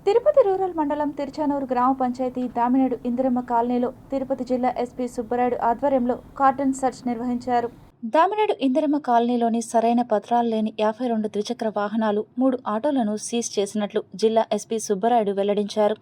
Tirupati rural మండలం తిరుచానూరు గ్రామ పంచాయతీ దామినేడు ఇందిరమ్మ కాలనీలో తిరుపతి జిల్లా ఎస్పీ సుబ్బరాయుడు ఆధ్వర్యంలో కార్డన్ సెర్చ్ నిర్వహించారు. దామినేడు ఇందిరమ్మ కాలనీలోని సరైన పత్రాలు లేని 52 ద్విచక్ర వాహనాలు, 3 ఆటోలను సీజ్ చేసినట్లు జిల్లా ఎస్పీ సుబ్బరాయుడు వెల్లడించారు.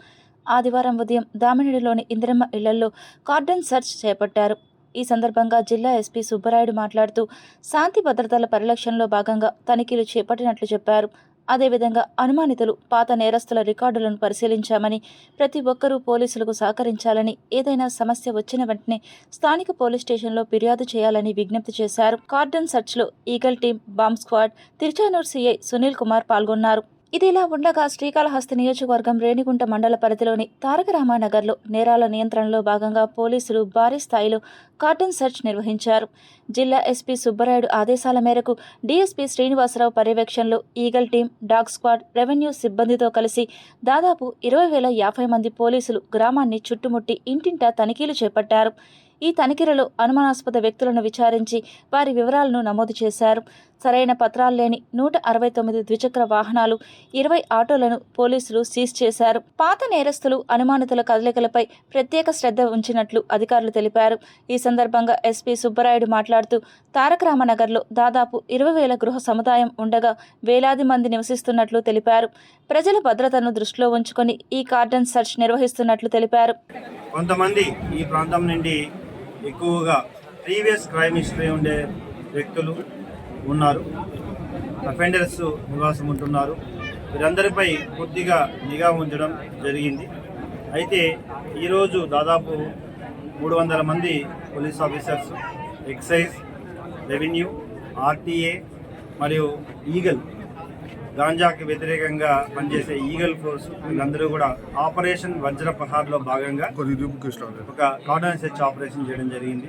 ఆదివారం ఉదయం దామినేడులోని ఇందిరమ్మ ఇళ్లలో కార్డన్ సెర్చ్ చేపట్టారు. ఈ సందర్భంగా జిల్లా ఎస్పీ సుబ్బరాయుడు మాట్లాడుతూ శాంతి భద్రతల పరిరక్షణలో భాగంగా తనిఖీలు చేపట్టినట్లు చెప్పారు. అదేవిధంగా అనుమానితులు, పాత నేరస్తుల రికార్డులను పరిశీలించామని, ప్రతి ఒక్కరూ పోలీసులకు సహకరించాలని, ఏదైనా సమస్య వచ్చిన వెంటనే స్థానిక పోలీస్ స్టేషన్లో ఫిర్యాదు చేయాలని విజ్ఞప్తి చేశారు. కార్డన్ సెర్చ్లో eagle team, bomb squad, Tiruchanur CI Sunil Kumar పాల్గొన్నారు. ఇదిలా ఉండగా శ్రీకాళహస్తి నియోజకవర్గం రేణిగుంట మండల పరిధిలోని తారక రామానగర్లో నేరాల నియంత్రణలో భాగంగా పోలీసులు భారీ స్థాయిలో కార్డన్ సెర్చ్ నిర్వహించారు. జిల్లా ఎస్పీ సుబ్బరాయుడు ఆదేశాల మేరకు డీఎస్పీ శ్రీనివాసరావు పర్యవేక్షణలో eagle team, dog squad, revenue సిబ్బందితో కలిసి దాదాపు 20,050 మంది పోలీసులు గ్రామాన్ని చుట్టుముట్టి ఇంటింటా తనిఖీలు చేపట్టారు. ఈ తనిఖీలలో అనుమానాస్పద వ్యక్తులను విచారించి వారి వివరాలను నమోదు చేశారు. సరైన పత్రాలు లేని 169 ద్విచక్ర వాహనాలు, 20 ఆటోలను పోలీసులు సీజ్ చేశారు. పాత నేరస్తులు, అనుమానితుల కదలికలపై ప్రత్యేక శ్రద్ధ ఉంచినట్లు అధికారులు తెలిపారు. ఈ సందర్భంగా ఎస్పీ సుబ్బరాయుడు మాట్లాడుతూ తారక రామనగర్లో దాదాపు 20,000 గృహ సముదాయం ఉండగా వేలాది మంది నివసిస్తున్నట్లు తెలిపారు. ప్రజల భద్రతను దృష్టిలో ఉంచుకొని ఈ కార్డన్ సెర్చ్ నిర్వహిస్తున్నట్లు తెలిపారు. కొంతమంది ఈ ప్రాంతం నుండి ఎక్కువగా ప్రీవియస్ క్రైమ్ హిస్టరీ ఉండే వ్యక్తులు ఉన్నారు, అఫెండర్స్ నివాసం ఉంటున్నారు. వీరందరిపై పూర్తిగా నిఘా ఉంచడం జరిగింది. అయితే ఈరోజు దాదాపు 300 మంది police officers, excise, revenue, RTA మరియు ఈగల్, గాంజాకి వ్యతిరేకంగా పనిచేసే ఈగల్ ఫోర్స్, వీళ్ళందరూ కూడా ఆపరేషన్ వజ్రప్రహార్లో భాగంగా ఒక కార్డన్ సెర్చ్ ఆపరేషన్ చేయడం జరిగింది.